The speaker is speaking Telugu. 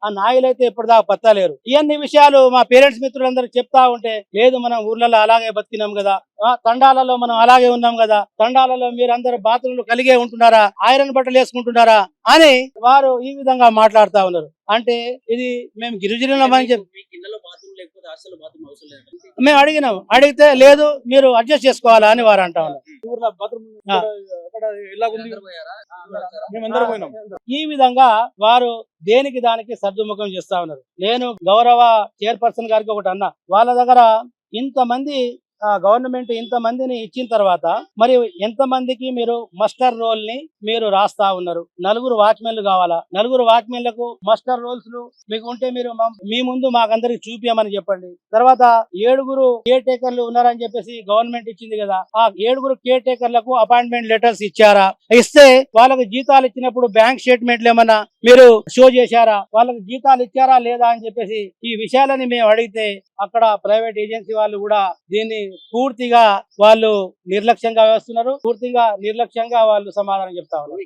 ఆ నాయలు అయితే ఇప్పటిదాకా పత్తలేరు. ఇవన్నీ విషయాలు మా పేరెంట్స్ మిత్రులందరూ చెప్తా ఉంటే, లేదు మనం ఊర్లలో అలాగే బతికినాం కదా, తండాలలో మనం అలాగే ఉన్నాం కదా, తండాలలో మీరందరూ బాత్రూమ్లు కలిగే ఉంటున్నారా, ఐరన్ బట్టలు వేసుకుంటున్నారా అని వారు ఈ విధంగా మాట్లాడుతా ఉన్నారు. అంటే ఇది మేము గిరిజనులమని చెప్పి మేము అడిగినాం. అడిగితే లేదు మీరు అడ్జస్ట్ చేసుకోవాలా అని వారు అంటా ఉన్నారు. ఆ. ఈ విధంగా వారు దేనికి దానికి సర్దుముఖం చేస్తా ఉన్నారు. నేను గౌరవ చైర్పర్సన్ గారికి ఒకటి అన్నా, వాళ్ళ దగ్గర ఇంతమంది గవర్నమెంట్ ఇంతమందిని ఇచ్చిన తర్వాత మరి ఎంతమందికి మీరు మస్టర్ రోల్ ని మీరు రాస్తా ఉన్నారు? 4 వాచ్మెన్లు కావాలా? 4 వాచ్మెన్లకు మస్టర్ రోల్స్ మీకు ఉంటే మీరు మీ ముందు మాకందరికి చూపించమని చెప్పండి. తర్వాత 7 కేర్ టేకర్లు ఉన్నారని చెప్పేసి గవర్నమెంట్ ఇచ్చింది కదా, ఆ 7 కేర్ టేకర్లకు అపాయింట్మెంట్ లెటర్స్ ఇచ్చారా? ఇస్తే వాళ్ళకు జీతాలు ఇచ్చినప్పుడు బ్యాంక్ స్టేట్మెంట్లు ఏమన్నా మీరు షో చేశారా? వాళ్ళకి జీతాలు ఇచ్చారా లేదా అని చెప్పేసి ఈ విషయాలని మేము అడిగితే అక్కడ ప్రైవేట్ ఏజెన్సీ వాళ్ళు కూడా దీన్ని పూర్తిగా వాళ్ళు నిర్లక్ష్యంగా వేస్తున్నారు. పూర్తిగా నిర్లక్ష్యంగా వాళ్ళు సమాధానం చెప్తా ఉన్నారు.